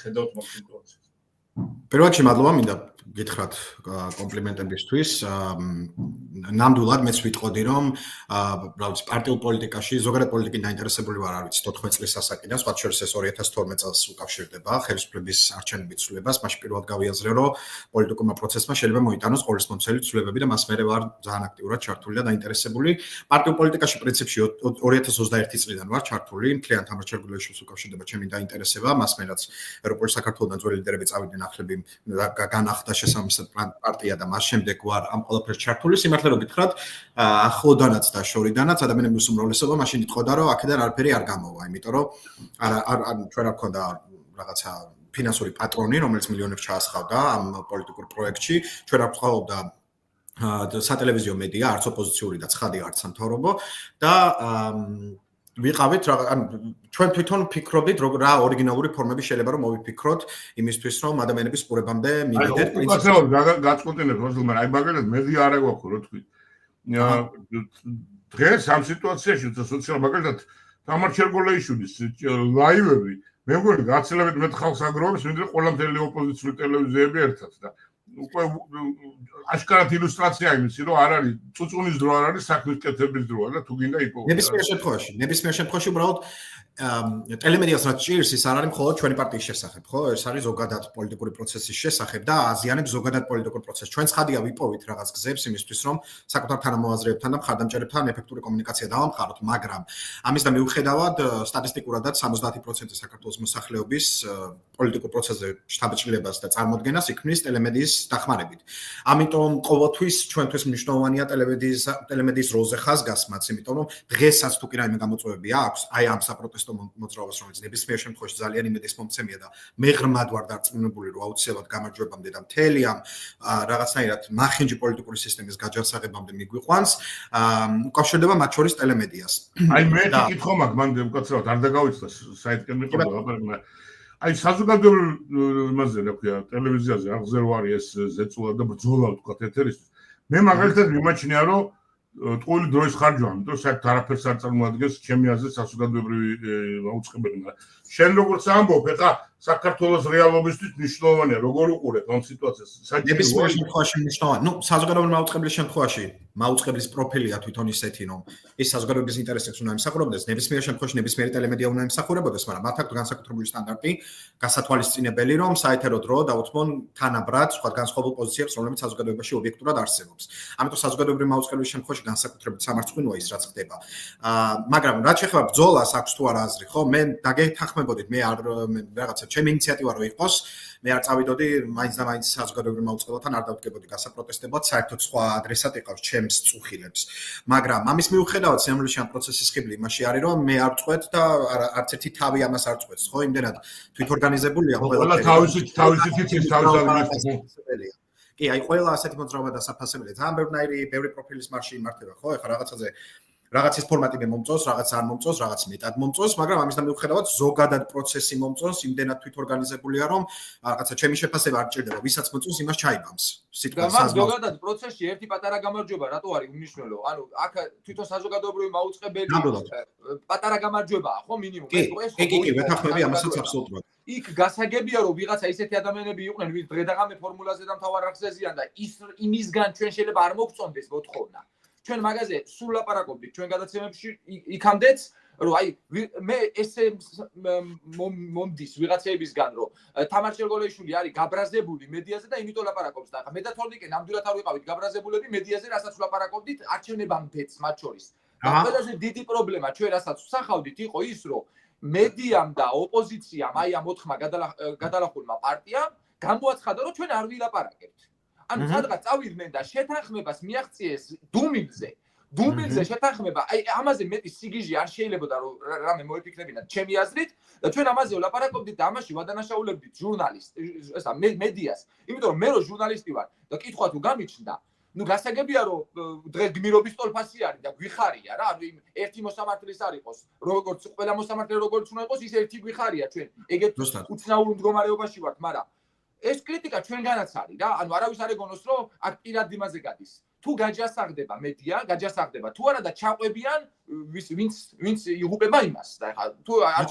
ხედავთ მაგ სიტუაციას. პირველ რიგში მადლობა მინდა გითხრათ კომპლიმენტებისთვის. ნამდვილად მეც ვიტყოდი რომ რაღაც პარტიულ პოლიტიკაში ზოგადად პოლიტიკით დაინტერესებული ვარ, არ ვიცი 14 წლის ასაკიდან, სხვა შორის ეს 2012 წელს უკავშირდება ხელისუფლების არჩევნების ცვლილებას, მაშინ პირველად გავიაზრე რომ პოლიტიკურმა პროცესმა შეიძლება მოიტანოს ყოველწლიური ცვლილებები და მას მერე ვარ ძალიან აქტიურად ჩართული და დაინტერესებული. პარტიულ პოლიტიკაში პრინციპში 2021 წლიდან ვარ ჩართული, მთლიან თამაშერგულეშს უკავშირდება ჩემი დაინტერესება, მას მერეც ევროპული საქართველოსთან ძველი ლიდერები წავიდნენ ახლები განახდა შესაბამისად პარტია და მას შემდეგ ვარ ამ ყველაფერს ჩართული. სიმართლე რომ გითხრათ, ახლოდანაც და შორიდანაც ადამიანების უმრავლესობა მაშინ იტყოდა, რომ აქედან არაფერი არ გამოვა, იმიტომ რომ ჩვენ არ გქონდა რაღაცა ფინანსური პატრონი, რომელიც მილიონებს ჩაასხავდა ამ პოლიტიკურ პროექტში. ჩვენ არ გვყავდა სატელევიზიო მედია, არც ოპოზიციური და ცხადი არც სამთავრობო და ვიყავით ჩვენ თვითონ ფიქრობდით რა ორიგინალური ფორმები შეიძლება რომ მოვიფიქროთ იმისთვის რომ ადამიანების ყურებამდე მივიდეთ პრინციპი გაწყვეტინებ როზლმან აი მაგალითად მედია არა გვაქვს რო თქვი დღეს ამ სიტუაციაში სოციალ მაგალითად თამარ ჩერგოლეიშვილის ლაივები მე მგონი გაცილებით მეტ ხალხს აგროვებს ვიდრე ყველა მთელი ოპოზიციური ტელევიზიები ერთად და უკვე აშკარად ილუსტრაცია იმისი რომ არ არის წუწუნის დრო არ არის საქმის კეთების დროა და თუ გინდა იპოვო ნებისმიერ შემთხვევაში უბრალოდ ტელემედიას რაც ჭირს ის არ არის მხოლოდ ჩვენი პარტიის შესახებ ხო ეს არის ზოგადად პოლიტიკური პროცესის შესახებ და აზიანებს ზოგადად პოლიტიკურ პროცესს ჩვენ ცხადია ვიპოვით რაღაც გზებს იმისთვის რომ საკუთარ თანამოაზრეებთან და მხარდამჭერებთან ეფექტური კომუნიკაცია დავამყაროთ მაგრამ ამის და მიუხედავად სტატისტიკურადაც 70% საქართველოს მოსახლეობის პოლიტიკურ პროცესზე შთაბეჭდილებას და წარმოდგენას იქმნის ტელემედიის დახმარებით. ამიტომ ყოველთვის ჩვენთვის მნიშვნელოვანია ტელემედიის როლზე ხაზგასმაც, იმიტომ რომ დღესაც თუ კი რაიმე გამოწვევები აქვს, აი ამ საპროტესტო მოძრაობას, რომელიც ნებისმიერ შემთხვევაში ძალიან იმედის მომცემია და მე ღრმად ვარ დარწმუნებული, რომ აუცილებლად გამარჯვებამდე და მთელი ამ რაღაცნაირად მახინჯი პოლიტიკური სისტემის გაჯანსაღებამდე მიგვიყვანს, უკავშირდება მათ შორის ტელემედიას. აი მე კითხო მაქვს, მან უკაცრავად არ დაგავიწყდა საიტკენ მიყოლა ლაპარაკი აი საზოგადოებრივ იმაზე რა ქვია ტელევიზიაზე აღზევარი ეს ზეწოლა და ბრძოლა ვთქვათ ეთერისთვის მე მაგალითად მიმაჩნია რომ ტყუილი დროის ხარჯვა ამიტომ საერთოდ არაფერს არ წარმოადგენს ჩემი აზრით საზოგადოებრივი მაუწყებელი შენ როგორც ამბობ ეხა საქართველოს რეალობისთვის მნიშვნელოვანია როგორ უყურებ ამ სიტუაციას ნებისმიერ შემთხვევაში მნიშვნელოვანია ნუ საზოგადოებრივი მაუწყებლის შემთხვევაში მაუწყებლის პროფილია თვითონ ისეთი რომ ის საზოგადოების ინტერესებს უნდა იმსახურებდეს ნებისმიერ შემთხვევაში ნებისმიერი ტელემედია უნდა იმსახურებოდეს მაგრამ მათ აქვს განსაკუთრებული სტანდარტი გასათვალისწინებელი რომ საეთერო დრო დაუთმონ თანაბრად სხვა განსხვავებულ პოზიციებს რომლებიც საზოგადოებაში ობიექტურად არსებობს ამიტომ საზოგადოებრივი მაუწყებლის შემთხვევაში განსაკუთრებით სამარცხვინოა ის რაც ხდება მაგრამ რაც შეეხება ბრძოლას აქვს თუ არა აზრი ხო მე დაგეთანხმებოდით მე არ რაღაცა ჩემი ინიციატივა რო იყოს მე არ წავიდოდი მაინც და მაინც საზოგადოებრივ მაუწყებელთან არ დავდგებოდი გასაპროტესტებლად საერთოდ სხვა ადრესატი ყავს ჩემს წუხილებს მაგრამ ამის მიუხედავად სიამოვნებაში ამ პროცესის ხიბლი იმაში არის რომ მე არ წყვეთ და არც ერთი თავი ამას არ წყვეთს ხო იმდენად თვითორგანიზებულია ყველა თავისი თითის თავის ადგილას კი აი ყველა ასეთი მოძრაობა და საფასებელია ძალიან ბევრი პროფილის მარში იმართება ხო ეხლა რაღაცაზე რაღაცის ფორმატი მე მომწონს, რაღაც არ მომწონს, რაღაც მეტად მომწონს, მაგრამ ამის და მიუხედავად ზოგადად პროცესი მომწონს, იმდენად თვითორგანიზებულია, რომ რაღაცა ჩემი შეფასება არ ჭირდება, ვისაც მომწონს, იმას ჩაიბამს. სიტყვა საზოგადოებრივ ზოგადად პროცესში ერთი პატარა გამარჯვება, რატო არის უმნიშვნელო? ანუ აქ თვითონ საზოგადოებრივი მაუწყებელი პატარა გამარჯვებაა, ხო მინიმუმ. კი, ვეთანხმები ამასაც აბსოლუტურად. იქ გასაგებია რომ ვიღაცა ისეთი ადამიანები იყვნენ, ვინც დღე-დღე ფორმულაზე და მთავარ არხზეზიან და იმისგან ჩვენ შეიძლება არ მოგწონდეს მოთხოვნა. ჩვენ მაგაზე სულ ლაპარაკობდით ჩვენ გადაცემებში იქამდეც რომ აი მე ესე მომდის ვიღაცეებისგან რომ თამარ ჩერგოლეიშვილი არის გაბრაზებული მედიაზე და იმიტომ ლაპარაკობს და ახლა მე და თორნიკე ნამდვილად არ ვიყავით გაბრაზებულები მედიაზე რასაც ლაპარაკობდით არჩევნებამდეც მათ შორის და ყველაზე დიდი პრობლემა ჩვენ რასაც ვსახავდით იყო ის რომ მედიამ და ოპოზიციამ აი ამ 4 გადალახულმა პარტიამ გამოაცხადა რომ ჩვენ არ ვილაპარაკებთ ანუ სადღაც წავიდნენ და შეთანხმებას მიაღწიეს დუმილზე შეთანხმება აი ამაზე მეტი სიგიჟე არ შეიძლებოდა რომ რამე მოიფიქრებინათ ჩემი აზრით და ჩვენ ამაზე ვლაპარაკობდით და ამაში ვადანაშაულებდით ჟურნალისტს ესა მედიას იმიტომ რომ მე რო ჟურნალისტი ვარ და კითხვა თუ გამიჩნდა ნუ გასაგებია რომ დღეს გმირობის ტოლფასი არის და გვიხარია რა ანუ იმ ერთი მოსამართლის არ იყოს როგორც ყველა მოსამართლე როგორც უნდა იყოს ის ერთი გვიხარია ჩვენ ეგეთ უცნაურ მდგომარეობაში ვართ მაგრამ ეს კრიტიკა ჩვენგანაც არის რა ანუ არავის არ ეგონოს რომ აქ პირად იმაზე გადის თუ გაჯასაღდება მედია გაჯასაღდება თუ არა და ჩაყვებიან ვინც იღუპება იმას და ეხლა თუ არ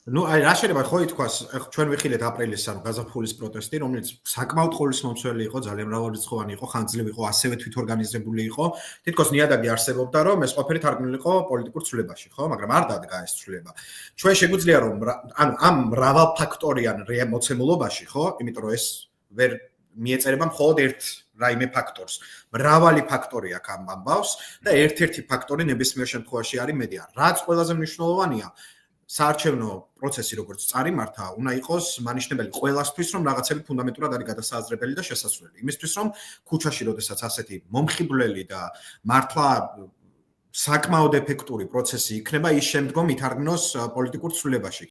ნუ აი რა შეიძლება ხო ითქვას, ჩვენ ვიხილეთ აპრილის ანუ გაზაფხულის პროტესტი, რომელიც საკმაოდ ყოვლისმომცველი იყო, ძალიან მრავალრიცხოვანი იყო, ხანგრძლივი იყო, ასევე თვითორგანიზებული იყო. თითქოს ნიადაგი არსებობდა, რომ ეს ყველაფერი თარგმნილი იყო პოლიტიკურ ცვლილებაში, ხო, მაგრამ არ დადგა ეს ცვლილება. ჩვენ შეგვიძლია რომ ანუ ამ მრავალფაქტორიან მოცემულობაში, ხო, იმიტომ რომ ეს ვერ მიეწერება მხოლოდ ერთ რაიმე ფაქტორს. მრავალი ფაქტორი აქვს ამ ამბავს და ერთ-ერთი ფაქტორი ნებისმიერ შემთხვევაში არის მედია. რაც ყველაზე მნიშვნელოვანია, საარჩევნო პროცესი როგორც წარიმართა, უნდა იყოს მანიშნებელი ყველასთვის, რომ რაღაცები ფუნდამენტურად არის გადასააზრებელი და შესაძლებელი. იმისთვის, რომ ქუჩაში, როდესაც ასეთი მომხიბვლელი და მართლა საკმაოდ ეფექტური პროცესი იქნება, ის შემდგომ ითარგმნოს პოლიტიკურ ცვლილებაში.